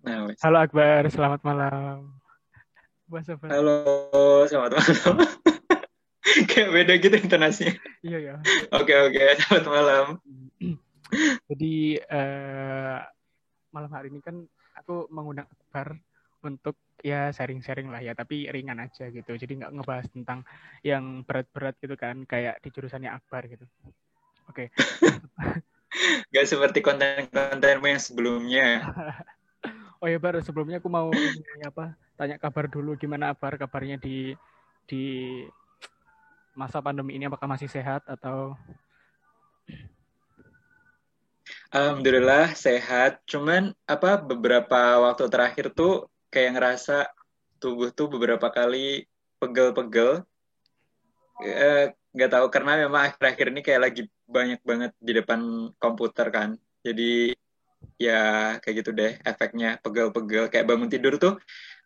Nah, wes. Halo Akbar, selamat malam. Bang Sofan. Halo, selamat malam. Kayak beda gitu intonasinya. Iya ya. Oke, oke, selamat malam. Jadi malam hari ini kan aku mengundang Akbar untuk ya sharing-sharing lah ya, tapi ringan aja gitu. Jadi nggak ngebahas tentang yang berat-berat gitu kan, kayak di jurusannya Akbar gitu. Oke. Gak seperti konten-kontenmu yang sebelumnya. Oh ya Bar, sebelumnya aku mau ini apa? Tanya kabar dulu gimana Akbar kabarnya di masa pandemi ini, apakah masih sehat atau Alhamdulillah sehat. Cuman apa beberapa waktu terakhir tuh kayak ngerasa tubuh tuh beberapa kali pegel-pegel. Nggak tahu karena memang akhir-akhir ini kayak lagi banyak banget di depan komputer kan. Jadi ya kayak gitu deh efeknya pegel-pegel kayak bangun tidur tuh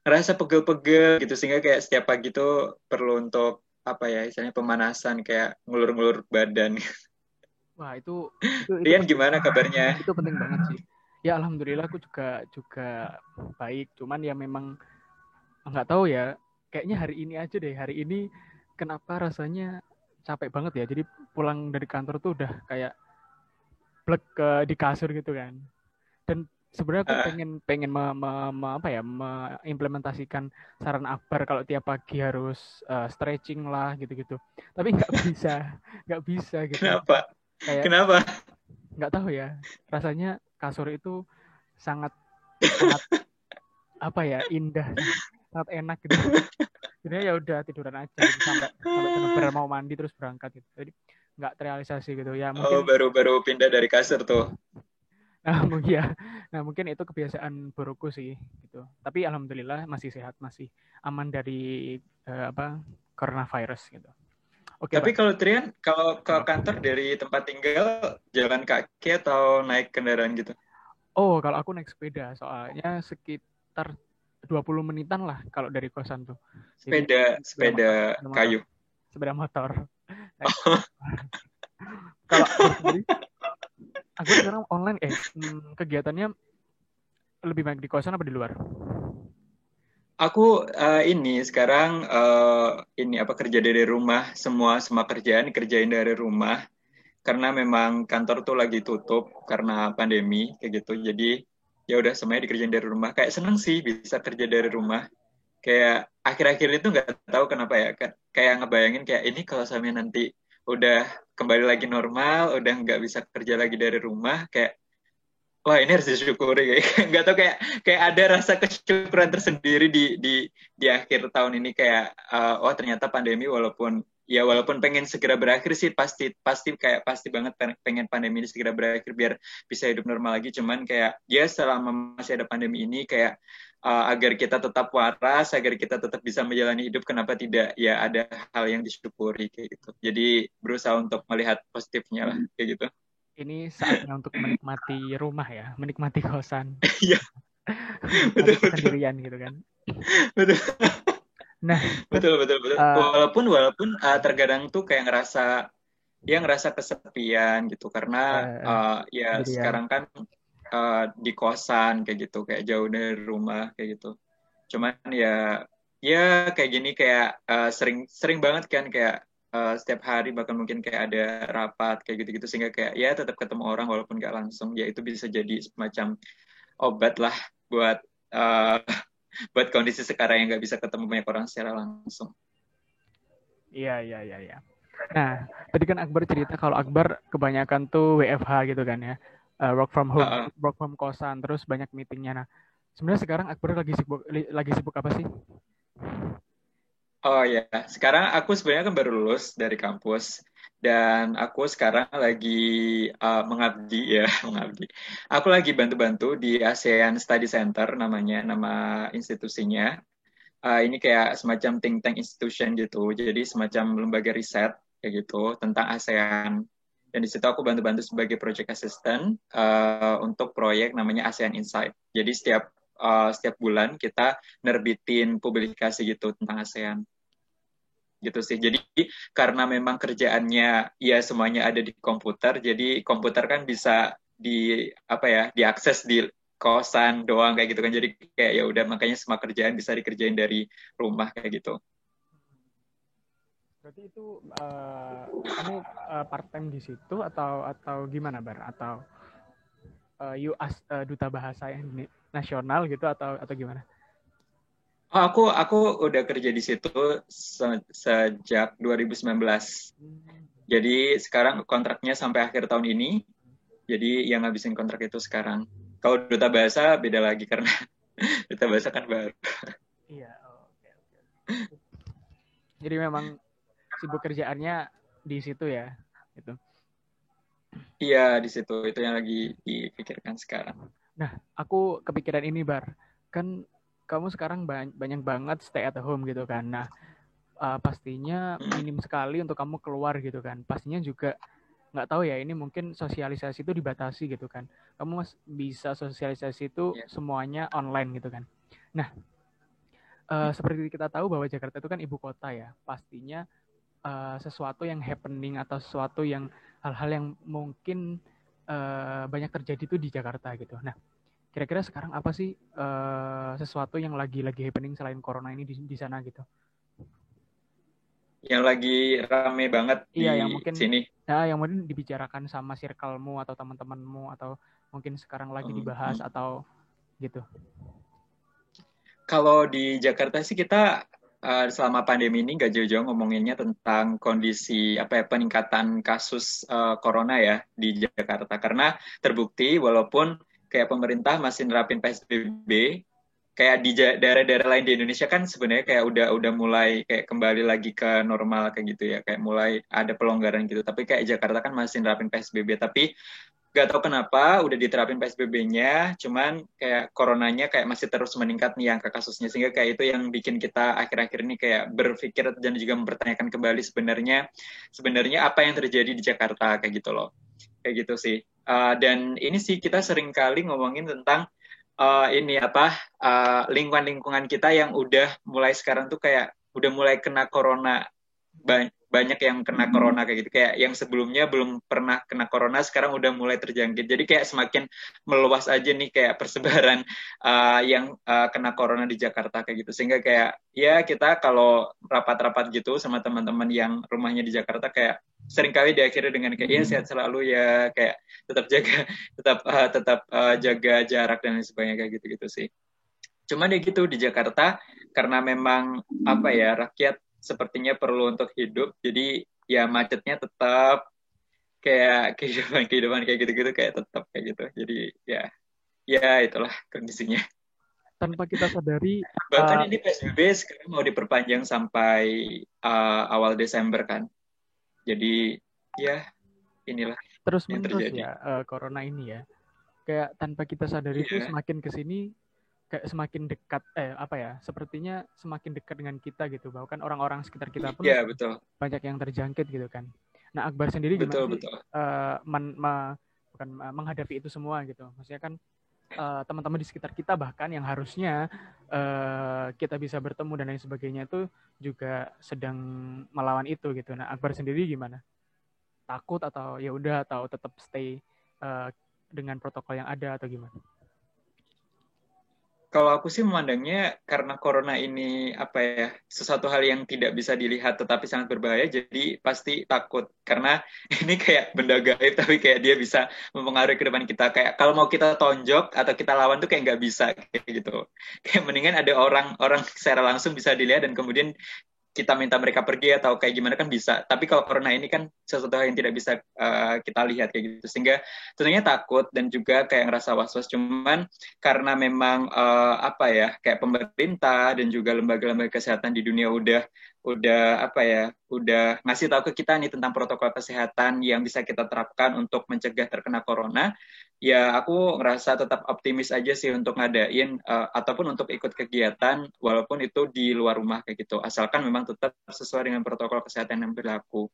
ngerasa pegel-pegel gitu sehingga kayak setiap pagi tuh perlu untuk apa ya istilahnya pemanasan kayak ngulur-ngulur badan. wah itu Rian penting. gimana kabarnya? Itu penting banget sih. Ya alhamdulillah aku juga juga baik. Cuman ya memang nggak tahu ya. Kayaknya hari ini aja deh. Hari ini kenapa rasanya capek banget ya. Jadi pulang dari kantor tuh udah kayak plek ke di kasur gitu kan. Dan sebenarnya aku Ah, pengen pengen apa ya mengimplementasikan saran Akbar kalau tiap pagi harus stretching lah gitu-gitu. Tapi nggak bisa gitu. kenapa? Kayak Kenapa? nggak tahu ya. Rasanya kasur itu sangat sangat apa ya indah sangat, sangat enak gitu jadi ya udah tiduran aja gitu sampai sampai benar-benar mau mandi terus berangkat gitu jadi nggak terrealisasi gitu ya Oh, mungkin baru-baru pindah dari kasur tuh. mungkin ya nah mungkin itu kebiasaan burukku sih gitu tapi alhamdulillah masih sehat masih aman dari apa coronavirus gitu oke Tapi Pak. kalau Trian, kalau ke Apa? kantor dari tempat tinggal jalan kaki atau naik kendaraan gitu? Oh kalau aku naik sepeda soalnya sekitar 20 menitan lah kalau dari kosan tuh jadi Sepeda, sepeda sepeda motor kayu. sepeda motor naik sepeda. Kalau Akbar sendiri, Akbar sekarang online kegiatannya lebih banyak di kosan apa di luar? Aku ini sekarang ini apa kerja dari rumah semua semua kerjaan dikerjain dari rumah karena memang kantor tuh lagi tutup karena pandemi kayak gitu. Jadi ya udah semuanya dikerjain dari rumah. Kayak seneng sih bisa kerja dari rumah. Kayak akhir-akhir itu nggak tahu kenapa ya. Kayak ngebayangin kayak ini kalau sampai nanti udah kembali lagi normal, udah nggak bisa kerja lagi dari rumah, kayak wah ini harus disyukuri kayak nggak tau kayak kayak ada rasa kesyukuran tersendiri di akhir tahun ini kayak oh ternyata pandemi walaupun ya walaupun pengen segera berakhir sih pasti pasti kayak pasti banget pengen pandemi ini segera berakhir biar bisa hidup normal lagi cuman kayak ya selama masih ada pandemi ini kayak agar kita tetap waras agar kita tetap bisa menjalani hidup kenapa tidak ya ada hal yang disyukuri kayak gitu jadi berusaha untuk melihat positifnya lah kayak gitu. Ini saatnya untuk menikmati rumah ya, menikmati kosan, Iya. menikmati Betul betul kesendirian gitu kan. betul. Nah, Bar, Betul, betul, betul. uh, Walaupun terkadang tuh kayak ngerasa kesepian gitu karena ya sendirian. sekarang kan di kosan kayak gitu, kayak jauh dari rumah kayak gitu. Cuman ya ya kayak gini kayak sering sering banget kan kayak setiap hari bahkan mungkin kayak ada rapat kayak gitu-gitu sehingga kayak ya tetap ketemu orang walaupun nggak langsung ya itu bisa jadi semacam obat lah buat uh, buat kondisi sekarang yang nggak bisa ketemu banyak orang secara langsung. Iya, iya, iya, iya. Nah, tadi kan Akbar cerita kalau Akbar kebanyakan tuh WFH gitu kan ya, work from home, Uh-uh. work from kosan, terus banyak meetingnya. Nah, sebenarnya sekarang Akbar lagi sibuk apa sih? Oh ya, sekarang aku sebenarnya kan baru lulus dari kampus dan aku sekarang lagi mengabdi ya, mengabdi. Aku lagi bantu-bantu di ASEAN Study Center namanya, nama institusinya. Ini kayak semacam think tank institution gitu, jadi semacam lembaga riset kayak gitu tentang ASEAN. Dan di situ aku bantu-bantu sebagai project assistant untuk proyek namanya ASEAN Insight. Jadi setiap bulan kita nerbitin publikasi gitu tentang ASEAN gitu sih. Jadi karena memang kerjaannya ya semuanya ada di komputer, jadi komputer kan bisa di apa ya diakses kosan doang kayak gitu kan. Jadi kayak ya udah makanya semua kerjaan bisa dikerjain dari rumah kayak gitu. Berarti itu kamu part time di situ atau gimana Bar? Atau you as duta bahasa yang nasional gitu atau gimana? Oh, aku udah kerja di situ sejak 2019. Jadi sekarang kontraknya sampai akhir tahun ini. Jadi yang ngabisin kontrak itu sekarang. Kalau duta bahasa beda lagi karena duta bahasa kan baru. Iya, oke. Jadi memang sibuk kerjaannya di situ ya, gitu. Iya, di situ itu yang lagi dipikirkan sekarang. Nah, aku kepikiran ini Bar, kan kamu sekarang banyak banget stay at home gitu kan. Nah, pastinya minim sekali untuk kamu keluar gitu kan. Pastinya juga nggak tahu ya, ini mungkin sosialisasi itu dibatasi gitu kan. Kamu bisa sosialisasi itu semuanya online gitu kan. Nah, seperti kita tahu bahwa Jakarta itu kan ibu kota ya. Pastinya sesuatu yang happening atau sesuatu yang hal-hal yang mungkin banyak terjadi itu di Jakarta gitu. Nah, kira-kira sekarang apa sih sesuatu yang lagi happening selain corona ini di sana gitu? Yang lagi rame banget Iya, di yang mungkin sini. yang mungkin dibicarakan sama circle-mu atau teman-temanmu atau mungkin sekarang lagi dibahas atau gitu. Kalau di Jakarta sih kita selama pandemi ini nggak jauh-jauh ngomonginnya tentang kondisi apa ya peningkatan kasus corona ya di Jakarta karena terbukti walaupun kayak pemerintah masih nerapin PSBB kayak di daerah-daerah lain di Indonesia kan sebenarnya kayak udah mulai kayak kembali lagi ke normal kayak gitu ya kayak mulai ada pelonggaran gitu tapi kayak Jakarta kan masih nerapin PSBB tapi gak tahu kenapa udah diterapin PSBB-nya, cuman kayak coronanya kayak masih terus meningkat nih angka kasusnya, sehingga kayak itu yang bikin kita akhir-akhir ini kayak berpikir dan juga mempertanyakan kembali sebenarnya apa yang terjadi di Jakarta kayak gitu loh, kayak gitu sih. Dan ini sih kita sering kali ngomongin tentang ini apa lingkungan-lingkungan kita yang udah mulai sekarang tuh kayak udah mulai kena corona banyak yang kena corona kayak gitu kayak yang sebelumnya belum pernah kena corona sekarang udah mulai terjangkit jadi kayak semakin meluas aja nih kayak persebaran yang kena corona di Jakarta kayak gitu sehingga kayak ya kita kalau rapat-rapat gitu sama teman-teman yang rumahnya di Jakarta kayak seringkali diakhiri dengan kayak ya sehat selalu ya kayak tetap jaga jarak dan lain sebagainya kayak gitu-gitu sih. Cuman ya gitu di Jakarta karena memang apa ya rakyat sepertinya perlu untuk hidup jadi ya macetnya tetap kayak kehidupan kayak gitu-gitu kayak tetap kayak gitu jadi ya ya itulah kondisinya. Tanpa kita sadari, Bahkan ini PSBB sekarang mau diperpanjang sampai awal Desember kan jadi ya inilah terus yang menerus terjadi. ya corona ini ya. Kayak tanpa kita sadari itu Iya semakin kesini kayak semakin dekat apa ya sepertinya semakin dekat dengan kita gitu bahkan orang-orang sekitar kita pun iya betul banyak yang terjangkit gitu kan. Nah Akbar sendiri gimana betul sih betul. bukan menghadapi itu semua gitu maksudnya kan teman-teman di sekitar kita bahkan yang harusnya kita bisa bertemu dan lain sebagainya itu juga sedang melawan itu gitu. Nah Akbar sendiri gimana, takut atau ya udah atau tetap stay dengan protokol yang ada atau gimana? Kalau aku sih memandangnya karena corona ini apa ya sesuatu hal yang tidak bisa dilihat tetapi sangat berbahaya jadi pasti takut karena ini kayak benda gaib tapi kayak dia bisa mempengaruhi kehidupan kita kayak kalau mau kita tonjok atau kita lawan tuh kayak nggak bisa kayak gitu kayak mendingan ada orang-orang secara langsung bisa dilihat dan kemudian kita minta mereka pergi atau kayak gimana kan bisa. Tapi kalau corona ini kan sesuatu hal yang tidak bisa kita lihat kayak gitu. Sehingga tentunya takut dan juga kayak ngerasa was-was. Cuman karena memang apa ya kayak pemerintah dan juga lembaga-lembaga kesehatan di dunia udah apa ya udah ngasih tahu ke kita nih tentang protokol kesehatan yang bisa kita terapkan untuk mencegah terkena corona ya aku ngerasa tetap optimis aja sih untuk ngadain ataupun untuk ikut kegiatan walaupun itu di luar rumah kayak gitu asalkan memang tetap sesuai dengan protokol kesehatan yang berlaku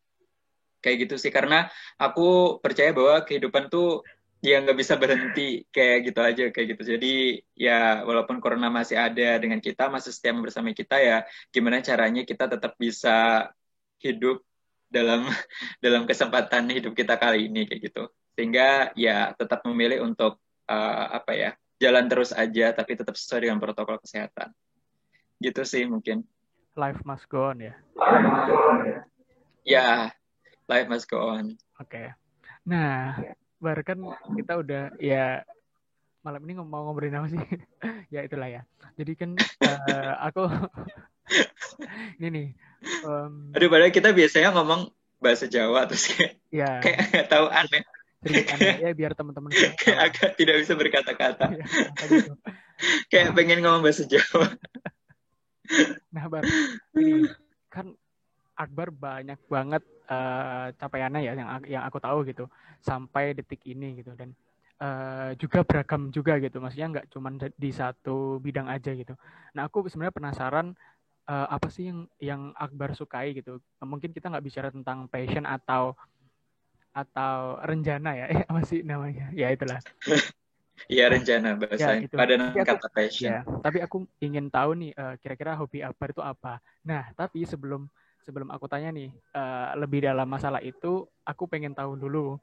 kayak gitu sih karena aku percaya bahwa kehidupan tuh ya nggak bisa berhenti kayak gitu aja kayak gitu jadi ya walaupun corona masih ada dengan kita masih setia bersama kita ya gimana caranya kita tetap bisa hidup dalam dalam kesempatan hidup kita kali ini kayak gitu sehingga ya tetap memilih untuk apa ya jalan terus aja tapi tetap sesuai dengan protokol kesehatan. Gitu sih mungkin. Life must go on ya. Ya, life must go on. Oke. Nah, Bar kan kita udah ya malam ini mau ngobrolin apa sih? Ya itulah ya. Jadi kan aku ini nih. Aduh, padahal kita biasanya ngomong bahasa Jawa terus Ya kayak nggak tahu aneh. sedikit aneh ya biar teman-teman semua Kayak tahu. agak tidak bisa berkata-kata. Ya, makanya tuh. Kayak pengen ngomong bahasa Jawa. Nah, Bar, ini kan Akbar banyak banget capaiannya ya yang aku tahu gitu sampai detik ini gitu dan juga beragam juga gitu, maksudnya nggak cuma di satu bidang aja gitu. Nah, aku sebenarnya penasaran apa sih yang Akbar sukai gitu. Mungkin kita nggak bicara tentang passion atau rencana ya, apa sih namanya? Ya itulah. Iya, rencana Ya bahasa itu. padanan Tapi aku kata passion. tapi aku ingin tahu nih kira-kira hobi Akbar itu apa. Nah, tapi sebelum aku tanya nih lebih dalam masalah itu, aku pengen tahu dulu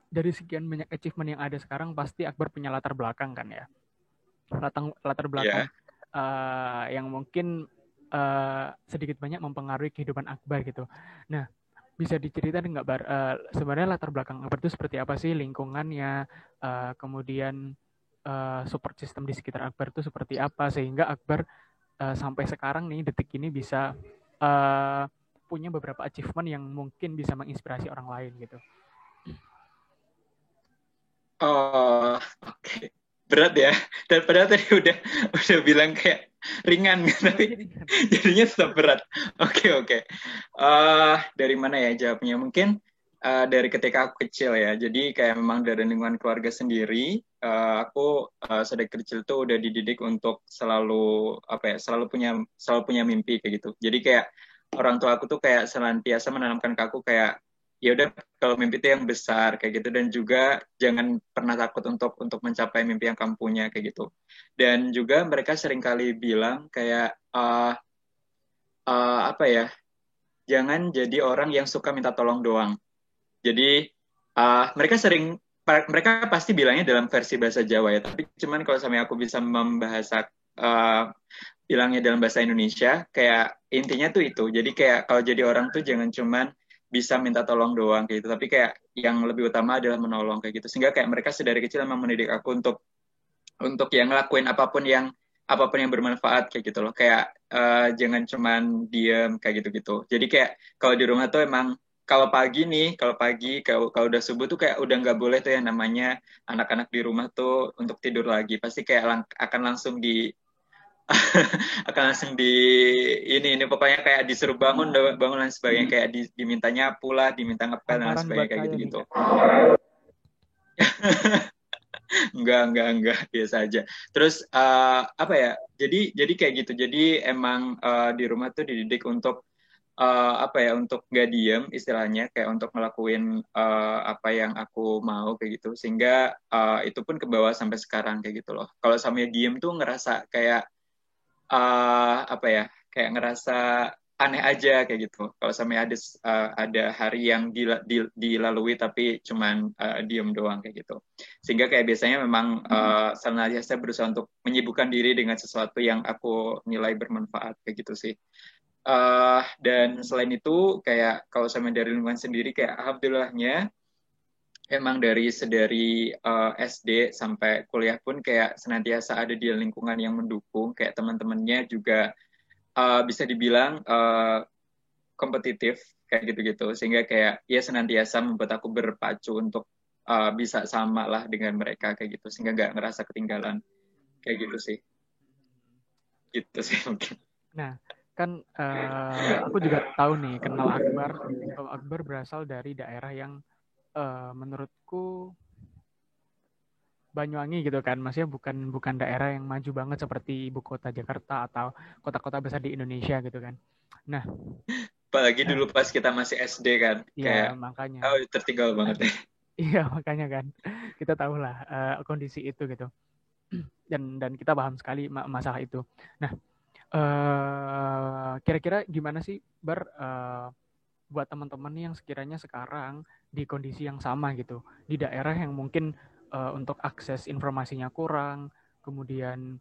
dari sekian banyak achievement yang ada sekarang pasti Akbar punya latar belakang kan ya. Latar belakang Iya. yang mungkin sedikit banyak mempengaruhi kehidupan Akbar gitu. Nah, bisa diceritain nggak Bar? Sebenarnya latar belakang Akbar itu seperti apa sih, lingkungannya, kemudian support system di sekitar Akbar itu seperti apa sehingga Akbar sampai sekarang nih detik ini bisa punya beberapa achievement yang mungkin bisa menginspirasi orang lain gitu. Oh, oke. Berat ya. Dan padahal tadi udah bilang kayak ringan kan, tapi jadinya tetap berat. Oke, oke. Dari mana ya jawabnya? Mungkin dari ketika aku kecil ya. Jadi kayak memang dari lingkungan keluarga sendiri, aku sedari kecil tuh udah dididik untuk selalu apa ya, selalu punya mimpi kayak gitu. Jadi kayak orang tua aku tuh kayak senantiasa menanamkan ke aku kayak ya udah, kalau mimpi itu yang besar kayak gitu, dan juga jangan pernah takut untuk mencapai mimpi yang kamu punya kayak gitu. Dan juga mereka sering kali bilang kayak apa ya, jangan jadi orang yang suka minta tolong doang. Jadi mereka pasti bilangnya dalam versi bahasa Jawa ya, tapi cuman kalau sampai aku bisa membahasa bilangnya dalam bahasa Indonesia, kayak intinya tuh itu. Jadi kayak kalau jadi orang tuh jangan cuman bisa minta tolong doang kayak gitu, tapi kayak yang lebih utama adalah menolong kayak gitu. Sehingga kayak mereka sedari kecil memang mendidik aku untuk yang ngelakuin apapun yang bermanfaat kayak gitu loh. Kayak jangan cuman diem kayak gitu-gitu. Jadi kayak kalau di rumah tuh emang kalau udah subuh tuh kayak udah nggak boleh tuh yang namanya anak-anak di rumah tuh untuk tidur lagi. Pasti kayak akan langsung di ini pokoknya kayak disuruh bangun bangun dan sebagainya, kayak diminta nyapu lah, diminta ngepel dan Tamparan buat sebagainya kayak saya nih. gitu-gitu. Enggak, biasa aja. Terus apa ya? Jadi kayak gitu. Jadi emang di rumah tuh dididik untuk apa ya? Untuk nggak diem istilahnya, kayak untuk ngelakuin apa yang aku mau kayak gitu. Sehingga itu pun ke bawah sampai sekarang kayak gitu loh. Kalau sampai diem tuh ngerasa kayak apa ya? Kayak ngerasa aneh aja kayak gitu. Kalau sampai ada hari yang dilalui tapi cuman diem doang kayak gitu. Sehingga kayak biasanya memang senantiasa berusaha untuk menyibukkan diri dengan sesuatu yang aku nilai bermanfaat kayak gitu sih. Dan selain itu kayak kalau sama dari lingkungan sendiri, kayak alhamdulillahnya emang sedari SD sampai kuliah pun kayak senantiasa ada di lingkungan yang mendukung, kayak teman-temannya juga bisa dibilang kompetitif kayak gitu-gitu, sehingga kayak ya senantiasa membuat aku berpacu untuk bisa sama lah dengan mereka kayak gitu, sehingga nggak ngerasa ketinggalan kayak gitu sih mungkin. Nah, kan aku juga tahu nih kenal Akbar bahwa Akbar berasal dari daerah yang menurutku Banyuwangi gitu kan, maksudnya bukan bukan daerah yang maju banget seperti ibu kota Jakarta atau kota-kota besar di Indonesia gitu kan. Nah, Apalagi dulu pas kita masih SD kan, ya kayak makanya, tertinggal banget. iya makanya kan, kita tahulah kondisi itu gitu, dan kita paham sekali masalah itu. Nah, kira-kira gimana sih Bar buat teman-teman yang sekiranya sekarang di kondisi yang sama gitu, di daerah yang mungkin untuk akses informasinya kurang, kemudian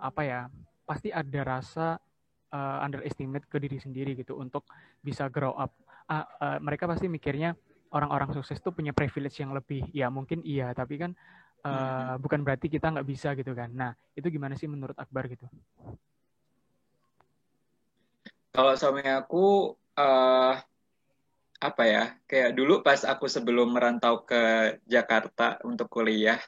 apa ya, pasti ada rasa underestimate ke diri sendiri gitu untuk bisa grow up. Mereka pasti mikirnya orang-orang sukses tuh punya privilege yang lebih. Ya mungkin iya, tapi kan bukan berarti kita nggak bisa gitu kan. Nah, itu gimana sih menurut Akbar gitu? Kalau suami aku eh apa ya? Kayak dulu pas aku sebelum merantau ke Jakarta untuk kuliah,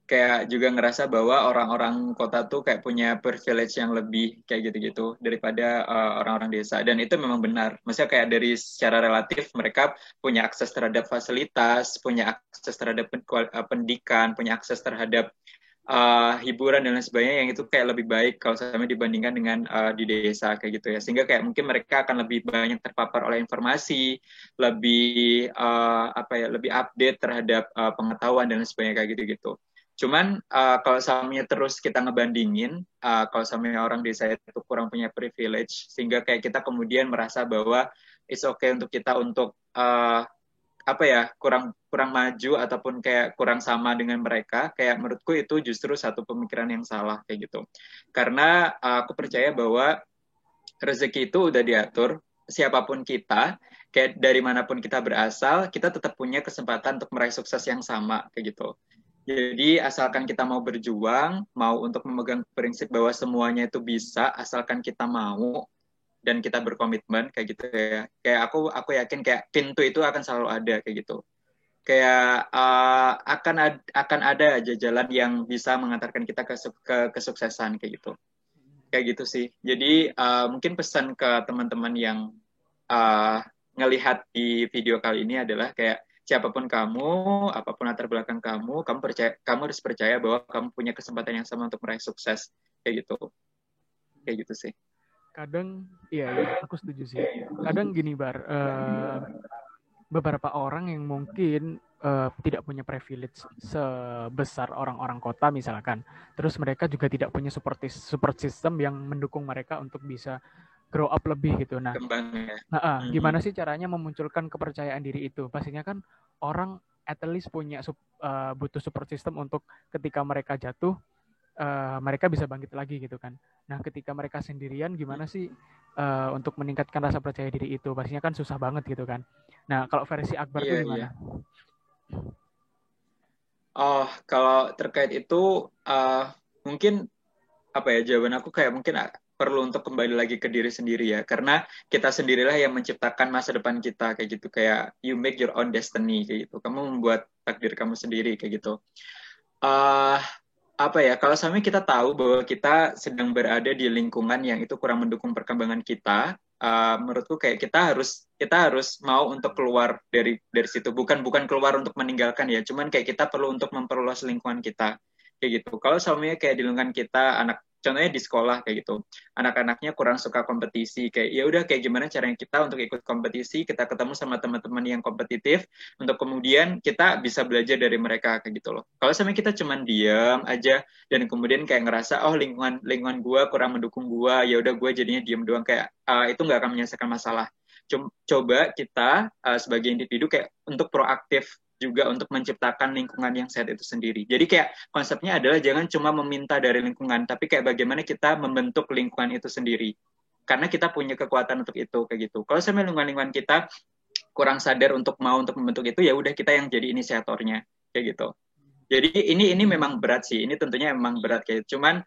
kayak juga ngerasa bahwa orang-orang kota tuh kayak punya privilege yang lebih kayak gitu-gitu daripada orang-orang desa. Dan itu memang benar. Maksudnya kayak dari secara relatif mereka punya akses terhadap fasilitas, punya akses terhadap pendidikan, punya akses terhadap hiburan dan lain sebagainya yang itu kayak lebih baik kalau sama dibandingkan dengan di desa kayak gitu ya. Sehingga kayak mungkin mereka akan lebih banyak terpapar oleh informasi, lebih apa ya, lebih update terhadap pengetahuan dan lain sebagainya kayak gitu-gitu. Cuman kalau samanya terus kita ngebandingin, kalau samanya orang desa itu kurang punya privilege, sehingga kayak kita kemudian merasa bahwa it's okay untuk kita untuk apa ya, kurang kurang maju ataupun kayak kurang sama dengan mereka, kayak menurutku itu justru satu pemikiran yang salah kayak gitu. Karena aku percaya bahwa rezeki itu udah diatur, siapapun kita, kayak dari manapun kita berasal, kita tetap punya kesempatan untuk meraih sukses yang sama kayak gitu. Jadi asalkan kita mau berjuang, mau untuk memegang prinsip bahwa semuanya itu bisa, asalkan kita mau dan kita berkomitmen kayak gitu ya. Kayak aku yakin kayak pintu itu akan selalu ada kayak gitu. Kayak akan ada aja jalan yang bisa mengantarkan kita ke kesuksesan kayak gitu. Kayak gitu sih. Jadi mungkin pesan ke teman-teman yang uh, ngelihat di video kali ini adalah kayak siapapun kamu, apapun latar belakang kamu, kamu harus percaya bahwa kamu punya kesempatan yang sama untuk meraih sukses kayak gitu. Kayak gitu sih. Kadang, iya, iya, aku setuju sih. Kadang gini, Bar, beberapa orang yang mungkin tidak punya privilege sebesar orang-orang kota misalkan. Terus mereka juga tidak punya support system yang mendukung mereka untuk bisa grow up lebih gitu. Nah, Kembangnya. gimana sih caranya memunculkan kepercayaan diri itu? Pastinya kan orang at least punya butuh support system untuk ketika mereka jatuh, mereka bisa bangkit lagi gitu kan. Nah, ketika mereka sendirian, gimana sih untuk meningkatkan rasa percaya diri itu? Pastinya kan susah banget gitu kan. Nah, kalau versi Akbar tuh Iya, iya. gimana? Oh, kalau terkait itu mungkin apa ya, jawaban aku kayak mungkin perlu untuk kembali lagi ke diri sendiri ya, karena kita sendirilah yang menciptakan masa depan kita kayak gitu. Kayak you make your own destiny kayak gitu, kamu membuat takdir kamu sendiri kayak gitu. uh, Apa ya, kalau sampai kita tahu bahwa kita sedang berada di lingkungan yang itu kurang mendukung perkembangan kita, menurutku kayak kita harus mau untuk keluar dari situ, bukan bukan keluar untuk meninggalkan ya, cuman kayak kita perlu untuk memperluas lingkungan kita kayak gitu. Kalau samanya kayak di lingkungan kita anak, contohnya di sekolah kayak gitu, anak-anaknya kurang suka kompetisi, kayak ya udah, kayak gimana caranya kita untuk ikut kompetisi, kita ketemu sama teman-teman yang kompetitif untuk kemudian kita bisa belajar dari mereka kayak gitu loh. Kalau sampai kita cuman diam aja dan kemudian kayak ngerasa oh lingkungan lingkungan gua kurang mendukung gua, ya udah gua jadinya diem doang, kayak itu nggak akan menyelesaikan masalah. Coba kita sebagai individu kayak untuk proaktif juga untuk menciptakan lingkungan yang sehat itu sendiri. Jadi kayak konsepnya adalah jangan cuma meminta dari lingkungan, tapi kayak bagaimana kita membentuk lingkungan itu sendiri. Karena kita punya kekuatan untuk itu kayak gitu. Kalau sama lingkungan-lingkungan kita kurang sadar untuk mau untuk membentuk itu, ya udah kita yang jadi inisiatornya kayak gitu. Jadi ini memang berat sih. Ini tentunya memang berat kayak. Cuman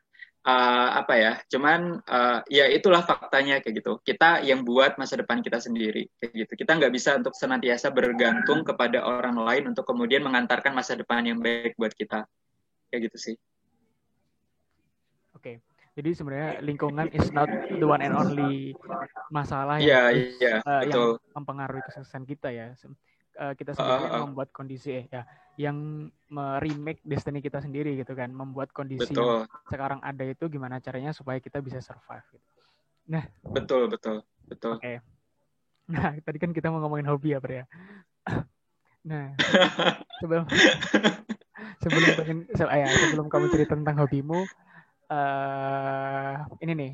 apa ya? Cuman ya itulah faktanya kayak gitu. Kita yang buat masa depan kita sendiri kayak gitu. Kita nggak bisa untuk senantiasa bergantung kepada orang lain untuk kemudian mengantarkan masa depan yang baik buat kita. Kayak gitu sih. Oke. Jadi sebenarnya lingkungan is not the one and only masalah Iya, yang iya, harus betul. yang mempengaruhi kesuksesan kita ya. Kita sendiri yang membuat kondisi ya, yang remake destiny kita sendiri gitu kan, membuat kondisi yang Betul. sekarang ada itu gimana caranya supaya kita bisa survive gitu. Nah, Betul, betul, betul. oke. Nah, tadi kan kita mau ngomongin hobi ya, Bre ya. Nah, sebelum sebelum kamu cerita tentang hobimu, ini nih,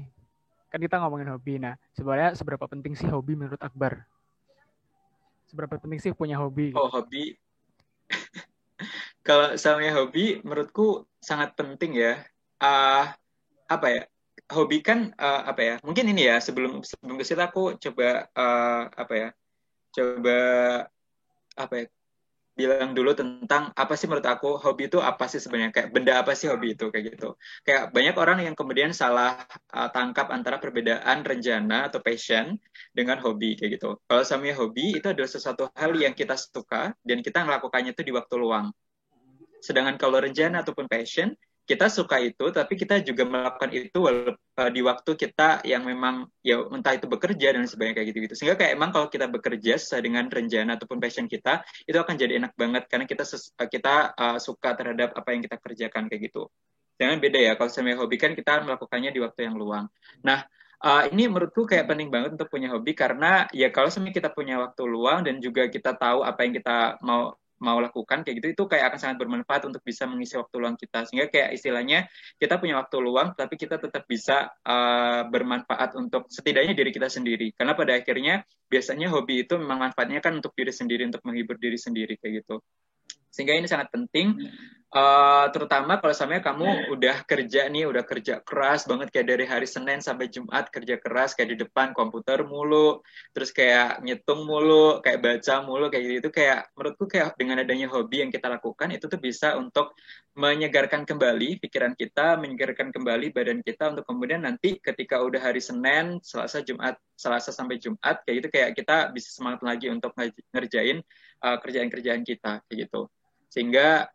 kan kita ngomongin hobi. Nah, sebenarnya seberapa penting sih hobi menurut Akbar? Seberapa penting sih punya hobi? Gitu? Oh, hobi. kalau sama hobi menurutku sangat penting ya. Uh, apa ya? Hobi kan apa ya? Mungkin ini ya sebelum sebelum ke situ aku coba apa ya? Coba apa ya? Bilang dulu tentang apa sih menurut aku hobi itu apa sih sebenarnya, kayak benda apa sih hobi itu kayak gitu. Kayak banyak orang yang kemudian salah tangkap antara perbedaan rencana atau passion dengan hobi kayak gitu. Kalau sama hobi itu adalah sesuatu hal yang kita suka dan kita melakukannya itu di waktu luang. Sedangkan kalau rencana ataupun passion, kita suka itu, tapi kita juga melakukan itu di waktu kita yang memang ya entah itu bekerja dan sebagainya kayak gitu-gitu. Sehingga kayak emang kalau kita bekerja sesuai dengan rencana ataupun passion kita, itu akan jadi enak banget karena kita suka terhadap apa yang kita kerjakan kayak gitu. Jangan beda ya, kalau sama hobi kan kita melakukannya di waktu yang luang. Nah, ini menurutku kayak penting banget untuk punya hobi karena ya kalau sebenarnya kita punya waktu luang dan juga kita tahu apa yang kita mau mau lakukan kayak gitu itu kayak akan sangat bermanfaat untuk bisa mengisi waktu luang kita, sehingga kayak istilahnya kita punya waktu luang tapi kita tetap bisa bermanfaat untuk setidaknya diri kita sendiri, karena pada akhirnya biasanya hobi itu memang manfaatnya kan untuk diri sendiri, untuk menghibur diri sendiri kayak gitu. Sehingga ini sangat penting, terutama kalau sampai kamu udah kerja nih, udah kerja keras banget kayak dari hari Senin sampai Jumat kerja keras kayak di depan komputer mulu, terus kayak ngitung mulu, kayak baca mulu kayak gitu, kayak menurutku kayak dengan adanya hobi yang kita lakukan itu tuh bisa untuk menyegarkan kembali pikiran kita, menyegarkan kembali badan kita untuk kemudian nanti ketika udah hari Senin, Selasa, Jumat, Selasa sampai Jumat kayak gitu kayak kita bisa semangat lagi untuk ngerjain kerjaan-kerjaan kita kayak gitu. Sehingga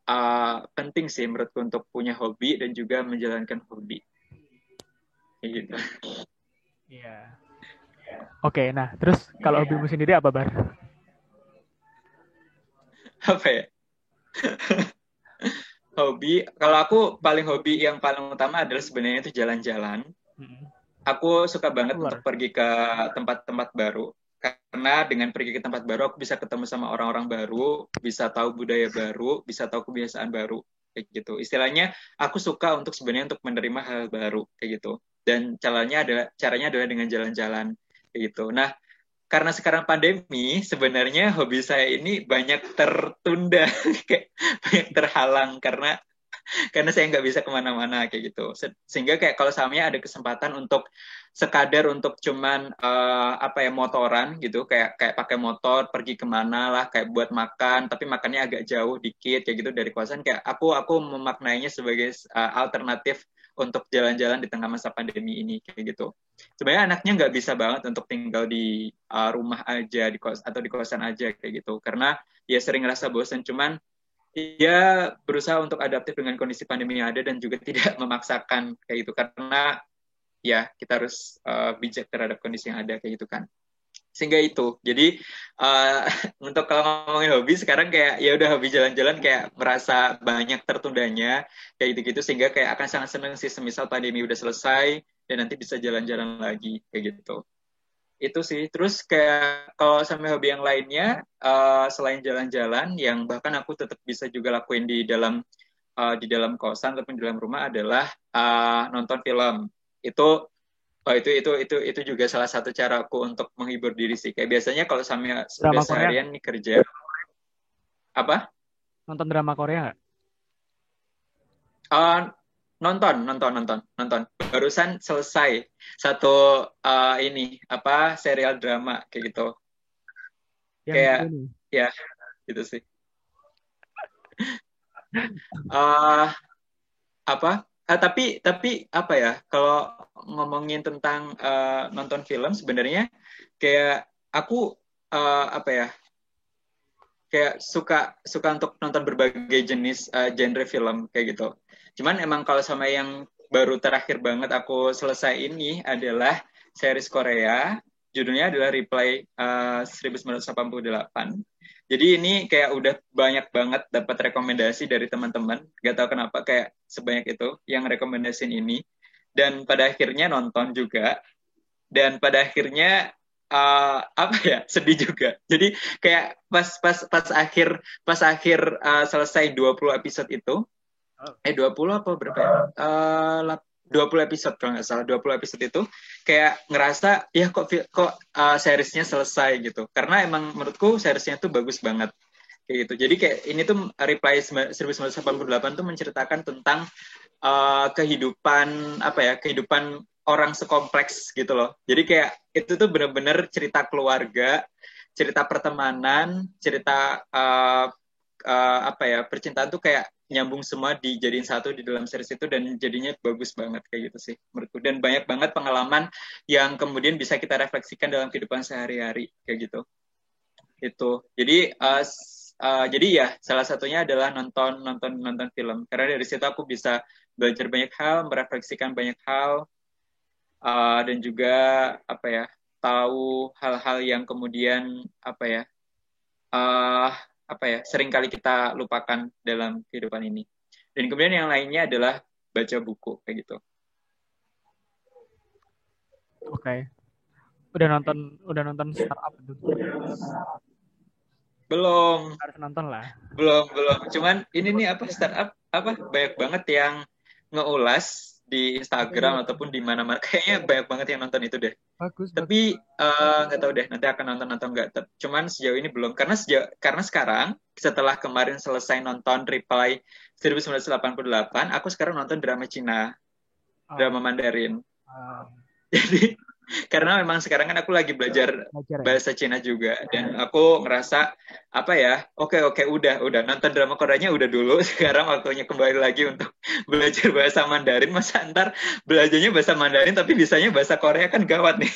penting sih menurutku untuk punya hobi dan juga menjalankan hobi. Kayak gitu. Iya. Oke, nah terus kalau hobimu sendiri apa, Bar? Apa ya? Hobi, kalau aku paling hobi yang paling utama adalah sebenarnya itu jalan-jalan. Aku suka banget untuk pergi ke tempat-tempat baru. Karena dengan pergi ke tempat baru, aku bisa ketemu sama orang-orang baru, bisa tahu budaya baru, bisa tahu kebiasaan baru, kayak gitu. Istilahnya, aku suka untuk sebenarnya untuk menerima hal baru, kayak gitu. Dan caranya adalah dengan jalan-jalan, kayak gitu. Nah, karena sekarang pandemi, sebenarnya hobi saya ini banyak tertunda, kayak banyak terhalang karena saya nggak bisa kemana-mana kayak gitu, sehingga kayak kalau samanya ada kesempatan untuk sekadar untuk cuman apa ya motoran gitu, kayak kayak pakai motor pergi kemana lah, kayak buat makan tapi makannya agak jauh dikit kayak gitu dari kosan, kayak aku memaknainya sebagai alternatif untuk jalan-jalan di tengah masa pandemi ini kayak gitu. Sebenarnya anaknya nggak bisa banget untuk tinggal di rumah aja di kos atau di kosan aja kayak gitu, karena ya sering ngerasa bosan, cuman dia berusaha untuk adaptif dengan kondisi pandemi yang ada dan juga tidak memaksakan kayak gitu, karena ya kita harus bijak terhadap kondisi yang ada kayak gitu kan. Sehingga itu jadi uh, untuk kalau ngomongin hobi sekarang kayak ya udah hobi jalan-jalan kayak merasa banyak tertundanya kayak gitu-gitu, sehingga kayak akan sangat seneng sih semisal pandemi udah selesai dan nanti bisa jalan-jalan lagi kayak gitu. Itu sih. Terus kayak kalau sama hobi yang lainnya, selain jalan-jalan, yang bahkan aku tetap bisa juga lakuin di dalam kosan ataupun di dalam rumah adalah nonton film. Itu juga salah satu caraku untuk menghibur diri sih. Kayak biasanya kalau sama udah Drama Korea? seharian nih kerja, apa? Nonton drama Korea nggak? Uh, nonton. Barusan selesai satu ini apa serial drama kayak gitu. Yang Kayak ini. ya gitu sih. uh, apa tapi apa ya, kalau ngomongin tentang nonton film sebenarnya kayak aku apa ya, kayak suka suka untuk nonton berbagai jenis genre film kayak gitu. Cuman emang kalau sama yang baru terakhir banget aku selesai ini adalah series Korea, judulnya adalah Reply 1988. Jadi ini kayak udah banyak banget dapat rekomendasi dari teman-teman. Gak tahu kenapa kayak sebanyak itu yang rekomendasiin ini. Dan pada akhirnya nonton juga. Dan pada akhirnya apa ya, sedih juga. Jadi kayak pas akhir selesai 20 episode itu, 20 apa berapa ya? 20 episode kalau nggak salah, 20 episode itu kayak ngerasa ya kok seriesnya selesai gitu. Karena emang menurutku seriesnya tuh bagus banget kayak gitu. Jadi kayak ini tuh Reply 1988 tuh menceritakan tentang kehidupan apa ya, kehidupan orang sekompleks gitu loh. Jadi kayak itu tuh bener-bener cerita keluarga, cerita pertemanan, cerita apa ya, percintaan tuh kayak nyambung semua dijadiin satu di dalam series itu, dan jadinya bagus banget kayak gitu sih menurutku, dan banyak banget pengalaman yang kemudian bisa kita refleksikan dalam kehidupan sehari-hari kayak gitu. Itu jadi ya salah satunya adalah nonton film, karena dari situ aku bisa belajar banyak hal, merefleksikan banyak hal, dan juga apa ya, tahu hal-hal yang kemudian apa ya, uh, apa ya, sering kali kita lupakan dalam kehidupan ini. Dan kemudian yang lainnya adalah baca buku kayak gitu. Oke. Udah nonton Startup itu? Belum. Harus nonton lah. Belum. Cuman ini nih apa, Startup apa banyak banget yang ngeulas di Instagram ataupun di mana-mana. Kayaknya banyak banget yang nonton itu deh. Bagus. Tapi nggak tahu deh nanti akan nonton atau enggak. Cuman sejauh ini belum, karena sekarang setelah kemarin selesai nonton Reply 1988, aku sekarang nonton drama Cina, drama Mandarin. Jadi karena memang sekarang kan aku lagi belajar bahasa Cina juga, dan aku ngerasa apa ya, oke udah nonton drama Koreanya udah dulu, sekarang waktunya kembali lagi untuk belajar bahasa Mandarin. Masa ntar belajarnya bahasa Mandarin tapi bisanya bahasa Korea, kan gawat nih.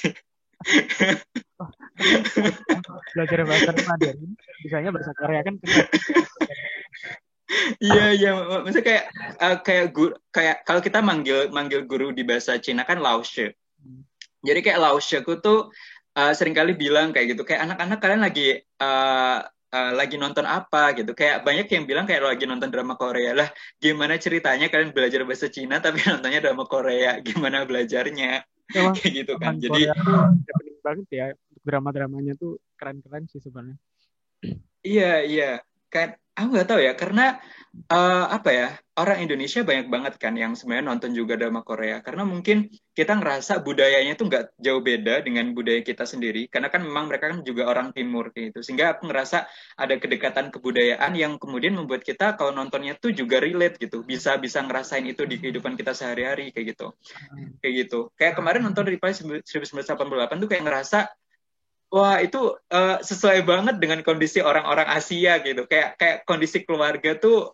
Belajar bahasa Mandarin bisanya bahasa Korea kan. Iya, maksudnya kayak kalau kita manggil guru di bahasa Cina kan Lao She. Jadi kayak Lao She-ku tuh seringkali bilang kayak gitu, kayak anak-anak kalian lagi nonton apa gitu. Kayak banyak yang bilang kayak lagi nonton drama Korea. Lah, gimana ceritanya kalian belajar bahasa Cina tapi nontonnya drama Korea? Gimana belajarnya? Emang, kayak gitu kan. Jadi penting banget ya, drama-dramanya tuh keren-keren sih sebenarnya. Iya. Kan aku nggak tahu ya, karena apa ya, orang Indonesia banyak banget kan yang sebenarnya nonton juga drama Korea, karena mungkin kita ngerasa budayanya tuh nggak jauh beda dengan budaya kita sendiri, karena kan memang mereka kan juga orang timur kayak gitu, sehingga aku ngerasa ada kedekatan kebudayaan yang kemudian membuat kita kalau nontonnya tuh juga relate gitu, bisa ngerasain itu di kehidupan kita sehari-hari kayak gitu. Kayak kemarin nonton Reply 1988 tuh kayak ngerasa, wah itu sesuai banget dengan kondisi orang-orang Asia gitu. Kayak kondisi keluarga tuh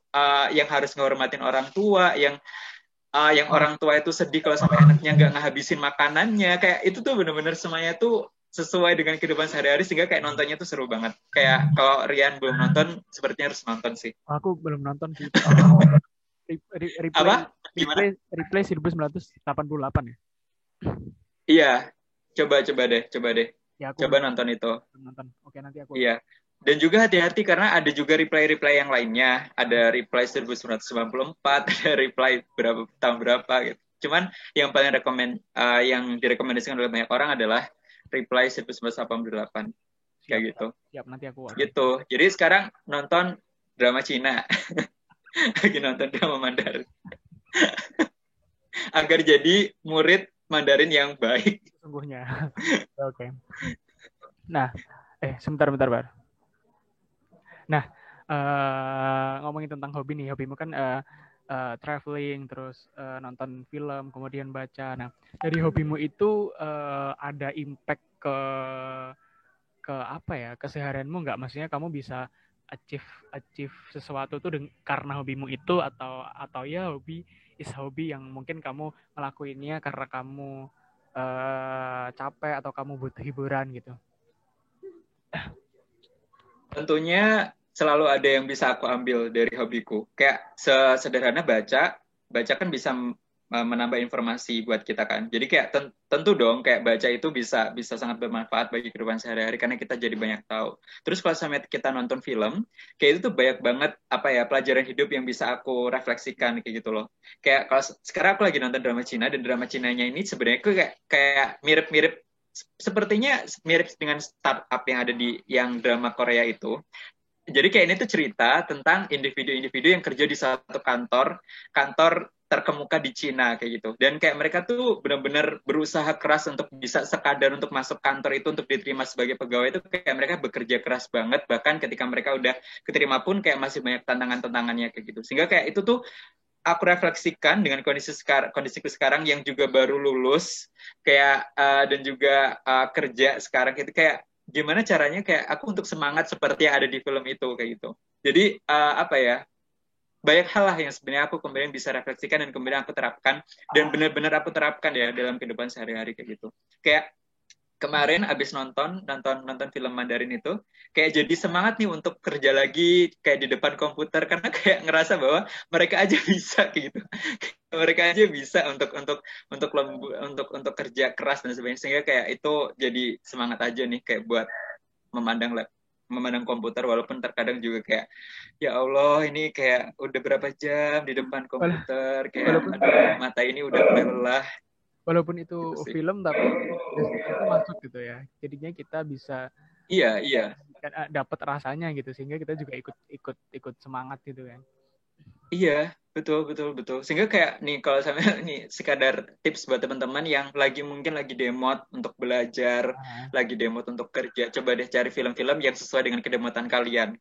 yang harus ngehormatin orang tua, yang orang tua itu sedih kalau sampai anaknya nggak ngehabisin makanannya. Kayak itu tuh bener-bener semuanya tuh sesuai dengan kehidupan sehari-hari, sehingga kayak nontonnya tuh seru banget. Kayak kalau Rian belum nonton, sepertinya harus nonton sih. Aku belum nonton sih. Apa? Gimana? Replay 1988 ya? Iya. Coba deh. Ya, coba nonton itu. Nonton. Oke, nanti aku. Iya. Dan juga hati-hati karena ada juga reply yang lainnya. Ada Reply 1994, ada Reply tahun berapa gitu. Cuman yang paling yang direkomendasikan oleh banyak orang adalah Reply 1988. Kayak gitu. Siap, nanti aku. Gitu. Jadi sekarang nonton drama Cina. Lagi nonton drama Mandarin. Agar jadi murid Mandarin yang baik. Sungguhnya. Oke. Nah, sebentar, Bar. Nah, ngomongin tentang hobi nih, hobimu kan traveling, terus nonton film, kemudian baca. Nah, dari hobimu itu ada impact ke apa ya, keseharianmu nggak? Maksudnya kamu bisa achieve sesuatu tuh karena hobimu itu, atau ya hobi yang mungkin kamu ngelakuinnya karena kamu capek atau kamu butuh hiburan gitu. Tentunya selalu ada yang bisa aku ambil dari hobiku. Kayak sederhana baca kan bisa menambah informasi buat kita kan. Jadi kayak tentu dong kayak baca itu bisa sangat bermanfaat bagi kehidupan sehari-hari karena kita jadi banyak tahu. Terus kalau sampai kita nonton film, kayak itu tuh banyak banget apa ya, pelajaran hidup yang bisa aku refleksikan kayak gitu loh. Kayak kalau sekarang aku lagi nonton drama Cina, dan drama Cinanya ini sebenarnya kayak mirip-mirip, sepertinya mirip dengan startup yang ada di yang drama Korea itu. Jadi kayak ini tuh cerita tentang individu-individu yang kerja di satu kantor terkemuka di Cina kayak gitu. Dan kayak mereka tuh benar-benar berusaha keras untuk bisa sekadar untuk masuk kantor itu untuk diterima sebagai pegawai itu kayak mereka bekerja keras banget, bahkan ketika mereka udah keterima pun kayak masih banyak tantangan-tantangannya kayak gitu. Sehingga kayak itu tuh aku refleksikan dengan kondisiku sekarang yang juga baru lulus kayak dan juga kerja sekarang gitu kayak gimana caranya kayak aku untuk semangat seperti yang ada di film itu kayak gitu. Jadi apa ya, banyak hal lah yang sebenarnya aku kemudian bisa refleksikan dan kemudian aku terapkan dan benar-benar aku terapkan ya dalam kehidupan sehari-hari kayak gitu. Kayak kemarin abis nonton film Mandarin itu kayak jadi semangat nih untuk kerja lagi kayak di depan komputer karena kayak ngerasa bahwa mereka aja bisa kayak gitu. Mereka aja bisa untuk kerja keras dan sebagainya sehingga kayak itu jadi semangat aja nih kayak buat memandang memandang komputer walaupun terkadang juga kayak ya Allah ini kayak udah berapa jam di depan komputer kayak Walaupun aduh mata ini udah mulai lelah walaupun itu gitu sih. film tapi itu masuk gitu ya. Jadinya kita bisa Iya, iya. dapat rasanya gitu sehingga kita juga ikut ikut ikut semangat gitu kan. Iya, betul, betul, betul. Sehingga kayak nih kalau sampai nih sekadar tips buat teman-teman yang mungkin lagi demot untuk belajar, Nah, lagi demot untuk kerja, coba deh cari film-film yang sesuai dengan kedemotan kalian.